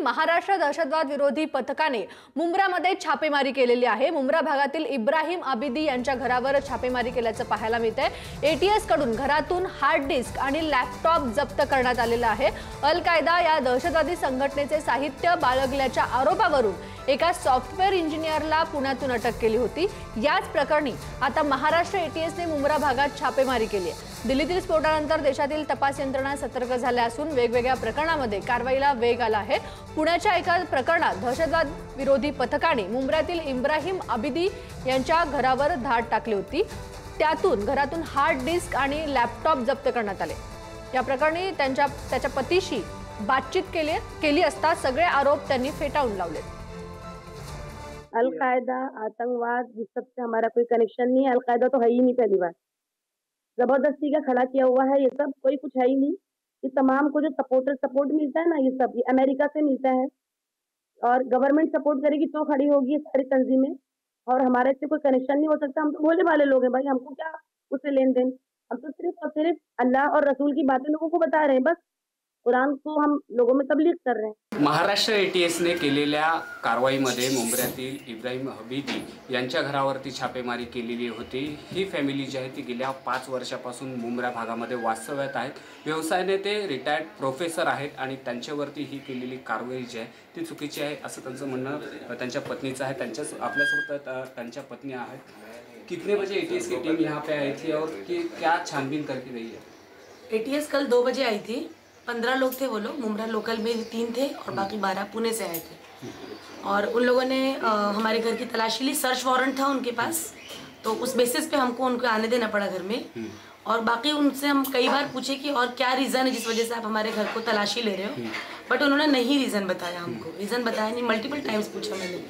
महाराष्ट्र दहशतवाद विरोधी पथकाने मुंब्रामध्ये छापेमारी केलेली आहे। मुंब्रा भागातील इब्राहिम आबिदी यांच्या घरावर छापेमारी केल्याचं पाहायला मिळतंय। एटीएस कडून घरातून हार्ड डिस्क आणि लॅपटॉप जप्त करण्यात आलेला आहे। अल कायदा या दहशतवादी संघटनेचे साहित्य बाळगल्याच्या आरोपावरून एका सॉफ्टवेअर इंजिनियरला पुण्यातून अटक केली होती। याच प्रकरणी आता महाराष्ट्र एटीएसने मुंब्रा भागात छापेमारी केली आहे। दिल्लीतील स्फोटानंतर देशातील तपास यंत्रणा सतर्क झाल्या असून वेगवेगळ्या प्रकरणांमध्ये कारवाईला वेग आला आहे। पुण्याच्या एका प्रकरणात दहशतवाद विरोधी पथकाने मुंब्र्यातील इब्राहिम आबिदी यांच्या घरावर धाड टाकली होती। त्यातून घरातून हार्ड डिस्क आणि लॅपटॉप जप्त करण्यात आले। या प्रकरणी त्याच्या पतीशी बातचीत केली असता सगळे आरोप त्यांनी फेटाळून लावले। अलकायदा आतंकवाद इस सब से हमारा कोई कनेक्शन नहीं है। अलकायदा तो है ही नहीं, पहली बार जबरदस्ती का खड़ा किया हुआ है। ये सब कोई कुछ है ही नहीं। ये तमाम को जो सपोर्ट मिलता है ना, ये सब ये अमेरिका से मिलता है और गवर्नमेंट सपोर्ट करेगी तो खड़ी होगी ये सारी तंजीमें। और हमारे से कोई कनेक्शन नहीं हो सकता। हम तो भोले वाले लोग हैं भाई, हमको क्या उससे लेन देन। हम तो सिर्फ और सिर्फ अल्लाह और रसूल की बातें लोगों को बता रहे हैं, बस कुरान को हम लोगों में तबलीग कर रहे हैं। महाराष्ट्र एटीएसने केलेल्या कारवाईमध्ये मुंब्र्यातील इब्राहिम आबिदी यांच्या घरावरती छापेमारी केलेली होती। ही फॅमिली जी आहे ती गेल्या 5 वर्षापासून मुंब्रा भागामध्ये वास्तव्यात आहेत। व्यवसायाने ते रिटायर्ड प्रोफेसर आहेत आणि त्यांच्यावरती ही केलेली कारवाई जी आहे ती चुकीची आहे असं त्यांचं म्हणणं त्यांच्या पत्नीचं आहे। आपल्यासोबत त्यांच्या पत्नी आहेत। कितने बजे एटीएस की टीम यहाँ पे आई थी और क्या छानबीन करके गई है? एटीएस कल 2 बजे आई थी। 15 लोग थे वो लोग। मुंब्रा लोकल में 3 थे और बाकी 12 पुणे से आए थे। और उन लोगों ने हमारे घर की तलाशी ली। सर्च वारंट था उनके पास, तो उस बेसिस पे हमको उनको आने देना पड़ा घर में। और बाकी उनसे हम कई बार पूछे कि और क्या रीज़न है जिस वजह से आप हमारे घर को तलाशी ले रहे हो, बट उन्होंने नहीं रीज़न बताया हमको। रीज़न बताया नहीं, मल्टीपल टाइम्स पूछा मैंने।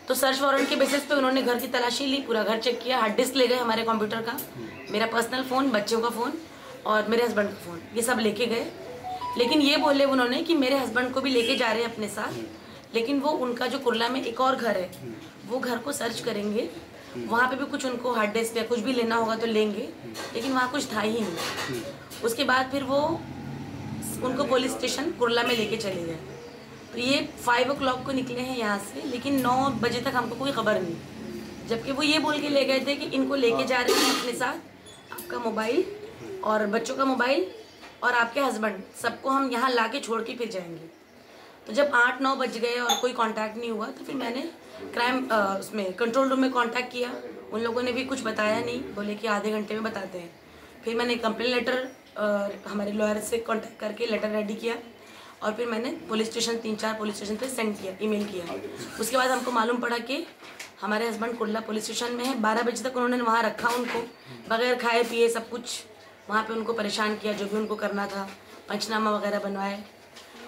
तो सर्च वारंट के बेसिस पे उन्होंने घर की तलाशी ली, पूरा घर चेक किया। हार्ड डिस्क ले गए हमारे कंप्यूटर का, मेरा पर्सनल फ़ोन, बच्चों का फ़ोन और मेरे हस्बैंड का फ़ोन, ये सब लेके गए। लेकिन ये बोले उन्होंने कि मेरे हस्बैंड को भी लेके जा रहे हैं अपने साथ, लेकिन वो उनका जो कुर्ला में एक और घर है वो घर को सर्च करेंगे। वहाँ पे भी कुछ उनको हार्ड डिस्क या कुछ भी लेना होगा तो लेंगे, लेकिन वहाँ कुछ था ही नहीं। उसके बाद फिर वो उनको पुलिस स्टेशन कुर्ला में लेके चले गए। तो ये 5 o'clock को निकले हैं यहाँ से, लेकिन 9 बजे तक हमको कोई खबर नहीं। जबकि वो ये बोल के ले गए थे कि इनको लेके जा रहे हैं अपने साथ, आपका मोबाइल और बच्चों का मोबाइल और आपके हस्बैंड सबको हम यहाँ ला के छोड़ के फिर जाएंगे। तो जब 8-9 बज गए और कोई कांटेक्ट नहीं हुआ तो फिर मैंने क्राइम उसमें कंट्रोल रूम में कांटेक्ट किया। उन लोगों ने भी कुछ बताया नहीं, बोले कि आधे घंटे में बताते हैं। फिर मैंने कंप्लेन लेटर हमारे लॉयर से कांटेक्ट करके लेटर रेडी किया और फिर मैंने पुलिस स्टेशन 3-4 पुलिस स्टेशन पे सेंड किया, ईमेल किया। उसके बाद हमको मालूम पड़ा कि हमारे हस्बैंड कुर्ला पुलिस स्टेशन में है। 12 बजे तक उन्होंने वहाँ रखा उनको, बगैर खाए पिए सब कुछ वहाँ पे उनको परेशान किया, जो भी उनको करना था, पंचनामा वगैरह बनवाए।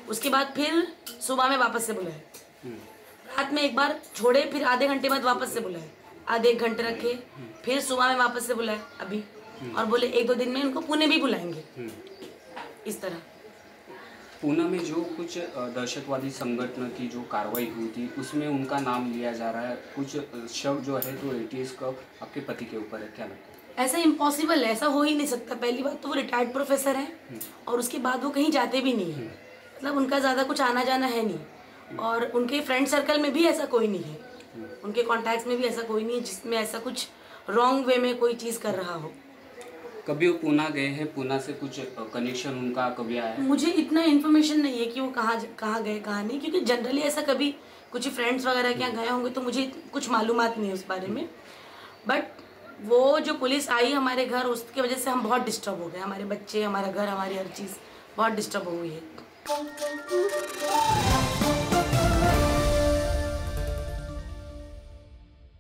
उसके बाद फिर सुबह में वापस से बुलाए। रात में एक बार छोड़े, फिर आधे घंटे बाद वापस से बुलाए, आधे 1 घंटे रखे, फिर सुबह में वापस से बुलाए अभी, और बोले 1-2 दिन में इनको पुणे भी बुलाएंगे। इस तरह पुणे में जो कुछ दहशतवादी संगठन की जो कार्रवाई हुई थी उसमें उनका नाम लिया जा रहा है। कुछ शव जो है तो एटीएस का आपके पति के ऊपर है, क्या लगता है? ऐसा इम्पॉसिबल है, ऐसा हो ही नहीं सकता। पहली बात तो वो रिटायर्ड प्रोफेसर हैं और उसके बाद वो कहीं जाते भी नहीं हैं, मतलब उनका ज़्यादा कुछ आना जाना है नहीं। और उनके फ्रेंड सर्कल में भी ऐसा कोई नहीं है, उनके कॉन्टैक्ट्स में भी ऐसा कोई नहीं है जिसमें ऐसा कुछ रॉन्ग वे में कोई चीज़ कर रहा हो। कभी वो पुणे गए हैं? पुणे से कुछ कनेक्शन उनका कभी आया है? मुझे इतना इन्फॉर्मेशन नहीं है कि वो कहाँ गए कहाँ नहीं, क्योंकि जनरली ऐसा कभी कुछ फ्रेंड्स वगैरह के यहाँ गए होंगे तो मुझे कुछ मालूमात नहीं है उस बारे में। बट वो जो पुलिस आई हमारे घर, उसकी वजह से हम बहुत डिस्टर्ब हो गए। हमारे बच्चे, हमारा घर, हमारी हर चीज़ बहुत डिस्टर्ब हो गई है।